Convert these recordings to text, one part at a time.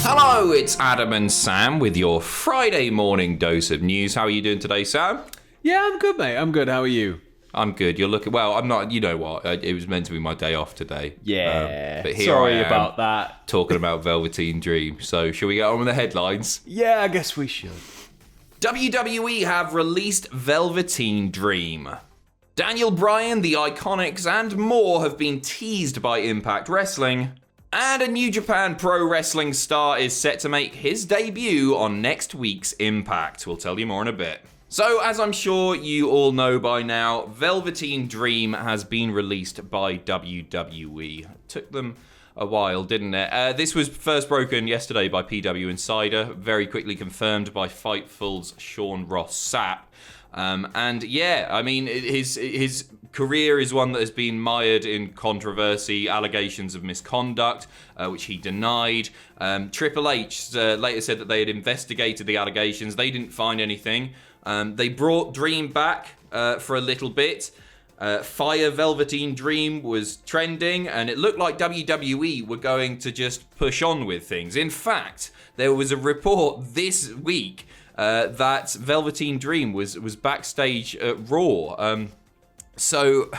Hello, it's Adam and Sam with your Friday morning dose of news. How are you doing today, Sam? Yeah, I'm good, mate. I'm good. How are you? I'm good. You're looking... Well, I'm not... You know what? It was meant to be my day off today. Yeah. But here Sorry I am, about that. talking about Velveteen Dream. So, shall we get on with the headlines? Yeah, I guess we should. WWE have released Velveteen Dream. Daniel Bryan, the IIconics, and more have been teased by Impact Wrestling. And a New Japan Pro Wrestling star is set to make his debut on next week's Impact. We'll tell you more in a bit. So, as I'm sure you all know by now, Velveteen Dream has been released by WWE. It took them a while, didn't it? This was first broken yesterday by PW Insider, very quickly confirmed by Fightful's Sean Ross Sapp. And yeah, I mean, his career is one that has been mired in controversy, allegations of misconduct, which he denied. Triple H later said that they had investigated the allegations. They didn't find anything. They brought Dream back for a little bit. Fire Velveteen Dream was trending, and it looked like WWE were going to just push on with things. In fact, there was a report this week that Velveteen Dream was backstage at Raw. So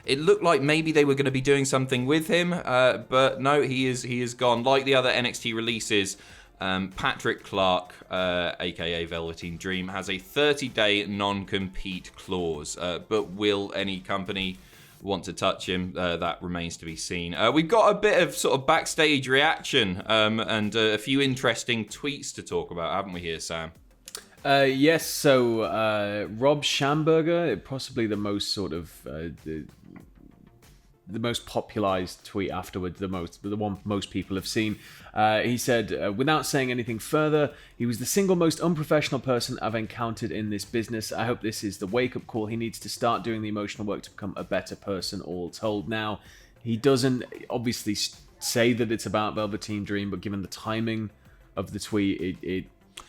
it looked like maybe they were going to be doing something with him, but no, he is gone. Like the other NXT releases, Patrick Clark, aka Velveteen Dream, has a 30-day non-compete clause. But will any company want to touch him? That remains to be seen. We've got a bit of sort of backstage reaction and a few interesting tweets to talk about, haven't we here, Sam? Yes, so Rob Schamberger, possibly the most sort of the most popularized tweet afterwards, the one most people have seen. He said, without saying anything further, he was the single most unprofessional person I've encountered in this business. I hope this is the wake-up call. He needs to start doing the emotional work to become a better person, all told. Now, he doesn't obviously say that it's about Velveteen Dream, but given the timing of the tweet,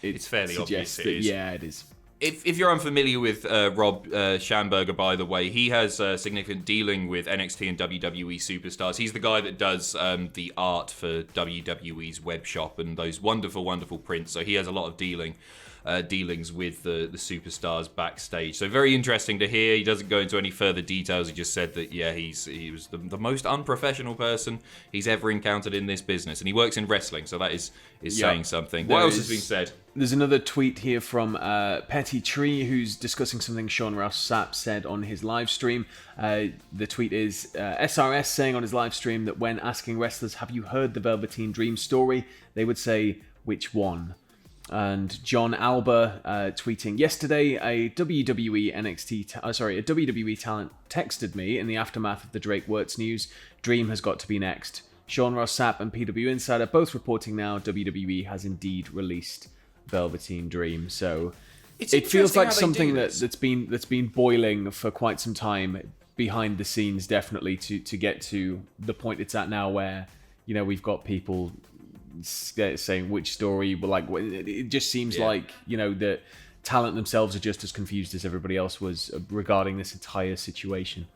it's fairly obvious. Yeah, it is. If you're unfamiliar with Rob Schamberger, by the way, he has significant dealing with NXT and WWE superstars. He's the guy that does the art for WWE's web shop and those wonderful, wonderful prints. So he has a lot of dealings with the superstars backstage. So very interesting to hear. He doesn't go into any further details. He just said that, yeah, he was the most unprofessional person he's ever encountered in this business. And he works in wrestling, so that is saying something. What else has been said? There's another tweet here from Petty Tree, who's discussing something Sean Ross Sapp said on his live stream. The tweet is SRS saying on his live stream that when asking wrestlers, have you heard the Velveteen Dream story? They would say, which one? And John Alba tweeting, yesterday a WWE talent texted me in the aftermath of the Drake Wirtz news. Dream has got to be next. Sean Ross Sapp and PW Insider both reporting now WWE has indeed released Velveteen Dream. So it feels like something that's been boiling for quite some time behind the scenes, definitely to get to the point it's at now, where we've got people saying which story, but like it just seems like the talent themselves are just as confused as everybody else was regarding this entire situation.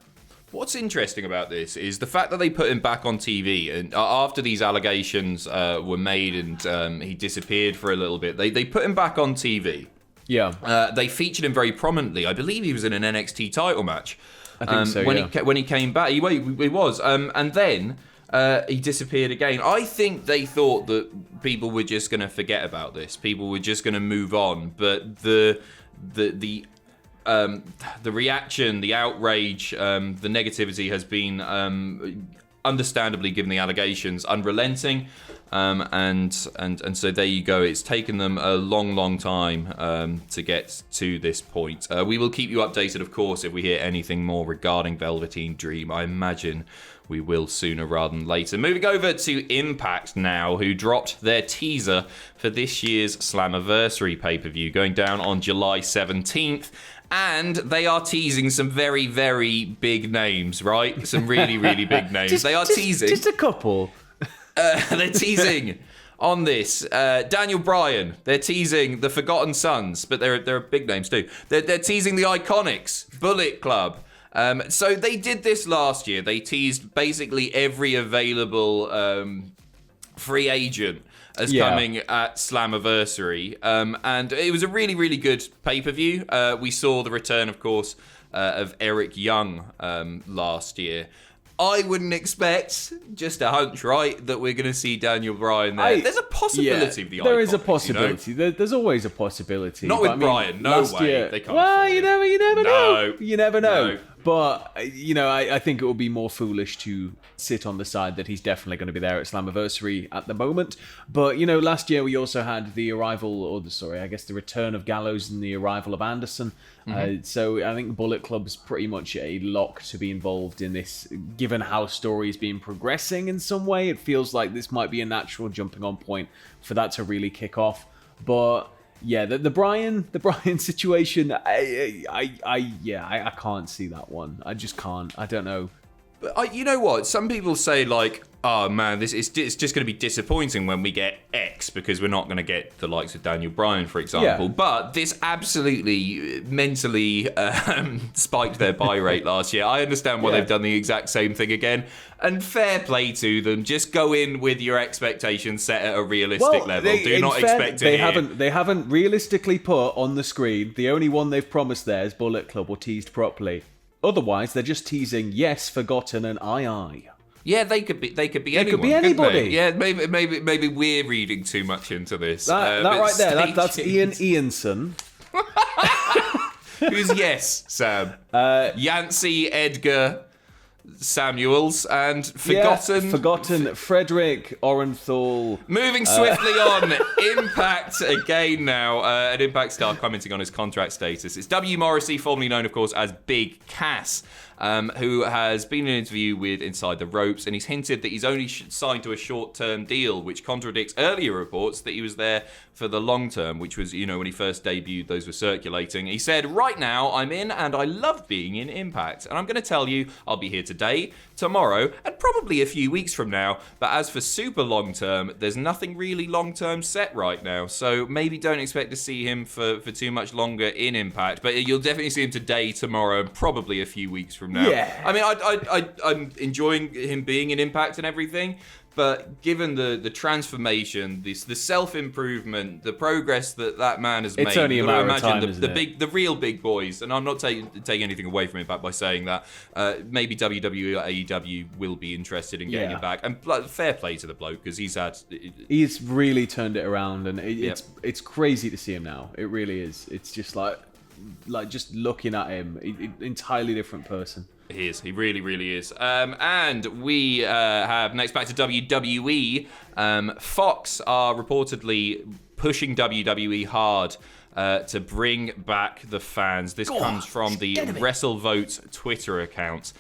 What's interesting about this is the fact that they put him back on TV, and after these allegations were made and he disappeared for a little bit, they put him back on TV. Yeah. They featured him very prominently. I believe he was in an NXT title match. I think so, when he came back. He was. And then he disappeared again. I think they thought that people were just going to forget about this. People were just going to move on. But the reaction, the outrage, the negativity has been understandably, given the allegations, unrelenting. And so there you go. It's taken them a long time to get to this point. We will keep you updated, of course, if we hear anything more regarding Velveteen Dream. I imagine we will sooner rather than later. Moving over to Impact now, who dropped their teaser for this year's Slammiversary pay-per-view, going down on July 17th. And they are teasing some very, very big names, right? Some really, really big names. They are teasing. Just a couple. They're teasing on this. Daniel Bryan. They're teasing the Forgotten Sons, but they're big names too. They're teasing the IIconics, Bullet Club. So they did this last year. They teased basically every available free agent as coming at Slammiversary. And it was a really, really good pay-per-view. We saw the return, of course, of Eric Young last year. I wouldn't expect, just a hunch, right, that we're going to see Daniel Bryan there. There's a possibility of the IIconics. There is a possibility. There's always a possibility. Not with Bryan. No way. They can't. Well, you never know. You never know. No. But, I think it would be more foolish to sit on the side that he's definitely going to be there at Slammiversary at the moment. But, last year we also had the return of Gallows and the arrival of Anderson. So I think Bullet Club's pretty much a lock to be involved in this, given how story is being progressing in some way. It feels like this might be a natural jumping on point for that to really kick off. But... yeah, the Bryan situation, I can't see that one. I just can't. I don't know. But you know what? Some people say, like, oh man, it's just going to be disappointing when we get X because we're not going to get the likes of Daniel Bryan, for example. Yeah. But this absolutely mentally spiked their buy rate last year. I understand why they've done the exact same thing again. And fair play to them. Just go in with your expectations set at a realistic level. Do not expect it. They haven't realistically put on the screen. The only one they've promised there is Bullet Club or teased properly. Otherwise, they're just teasing Yes, Forgotten, and II. Yeah, they could be anyone. Could be anybody. Yeah, maybe we're reading too much into this. That right there, that's Ian Ianson. Who's Yes, Sam? Yancey Edgar Samuels and Forgotten Frederick Orenthal. Moving swiftly on, Impact again now. An Impact star commenting on his contract status. It's w.morrissey, formerly known, of course, as Big Cass, who has been in an interview with Inside the Ropes, and he's hinted that he's only signed to a short-term deal, which contradicts earlier reports that he was there for the long term, which was, when he first debuted, those were circulating. He said, right now, I'm in, and I love being in Impact. And I'm going to tell you, I'll be here today, tomorrow, and probably a few weeks from now. But as for super long term, there's nothing really long term set right now. So maybe don't expect to see him for too much longer in Impact. But you'll definitely see him today, tomorrow, and probably a few weeks from now. Yeah. I mean, I'm enjoying him being in Impact and everything. But given the transformation, the self-improvement, the progress that man has made, it's only a matter of time, the real big boys, and I'm not taking anything away from Impact by saying that. Maybe WWE or AEW will be interested in getting him back, and fair play to the bloke because he's really turned it around, and it's crazy to see him now. It really is. It's just like just looking at him, entirely different person. He is. He really, really is. And we have next back to WWE. Fox are reportedly pushing WWE hard to bring back the fans. This comes from the WrestleVote Twitter account.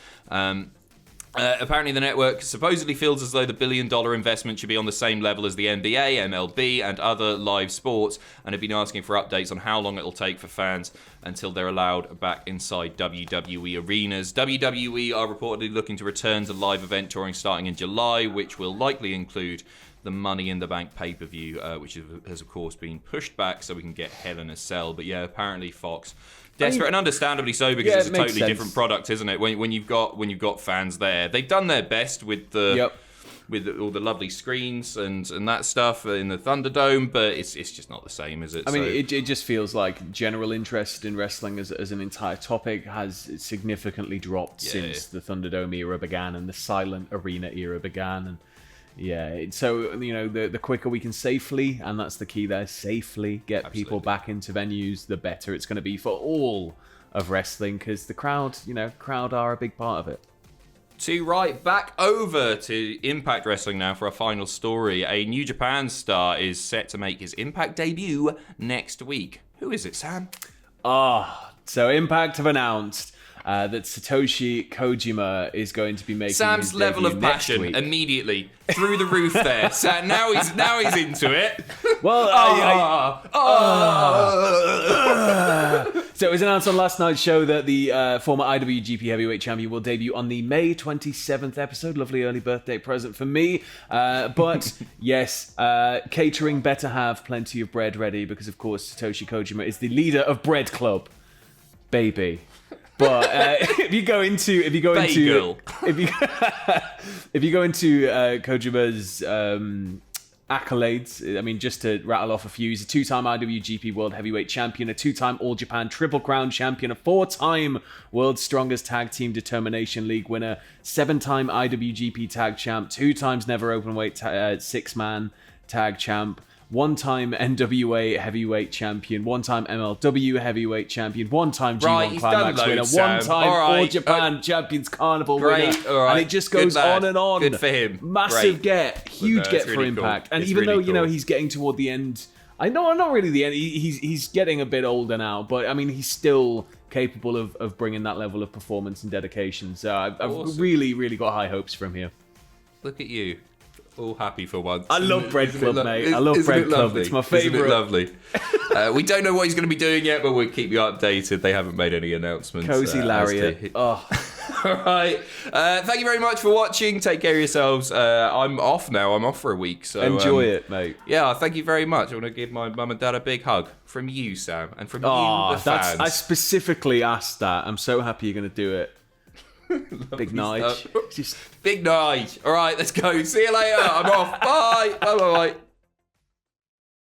Apparently the network supposedly feels as though the billion-dollar investment should be on the same level as the NBA, MLB, and other live sports, and have been asking for updates on how long it'll take for fans until they're allowed back inside WWE arenas. WWE are reportedly looking to return to live event touring starting in July, which will likely include the Money in the Bank pay-per-view, which has of course been pushed back so we can get Hell in a Cell. But yeah, apparently Fox desperate, and understandably so, because it's a totally different product, isn't it? When you've got fans there, they've done their best with all the lovely screens and that stuff in the Thunderdome, but it's just not the same, is it? I mean, it just feels like general interest in wrestling as an entire topic has significantly dropped since the Thunderdome era began and the silent arena era began, and so the quicker we can safely, and that's the key there, safely get people back into venues, the better it's going to be for all of wrestling, because the crowd are a big part of it. Back over to Impact Wrestling now for our final story. A New Japan star is set to make his Impact debut next week. Who is it, Sam? So Impact have announced that Satoshi Kojima is going to be making Sam's his level debut of passion next week. Immediately through the roof there. So now he's into it. Well, so it was announced on last night's show that the former IWGP Heavyweight Champion will debut on the May 27th episode. Lovely early birthday present for me. But yes, catering better have plenty of bread ready, because of course Satoshi Kojima is the leader of Bread Club, baby. But if you go into Kojima's accolades. I mean, just to rattle off a few, he's a 2-time IWGP World Heavyweight Champion, a 2-time All Japan Triple Crown Champion, a 4-time World's Strongest Tag Team Determination League winner, 7-time IWGP Tag Champ, 2 times Never Openweight 6-man Tag Champ, 1-time NWA Heavyweight Champion, 1-time MLW Heavyweight Champion, 1-time G1 Climax winner, 1-time All Japan Champions Carnival winner. And it just goes on and on. Good for him. Massive get. Huge get for Impact. Cool. And even though, you know, he's getting toward the end, I know, not really the end, he's getting a bit older now, but I mean, he's still capable of bringing that level of performance and dedication. So I've really, really got high hopes from here. Look at you. All happy for once. I love Bread Club, mate. I love Bread Club. It's my favourite. Lovely. We don't know what he's going to be doing yet, but we'll keep you updated. They haven't made any announcements. Cozy Lariat. All right. Thank you very much for watching. Take care of yourselves. I'm off now. I'm off for a week. So enjoy it, mate. Yeah, thank you very much. I want to give my mum and dad a big hug from you, Sam, and from you, the fans. I specifically asked that. I'm so happy you're going to do it. Big Nige. Big Nige. All right, let's go. See you later. I'm off. Bye. Bye.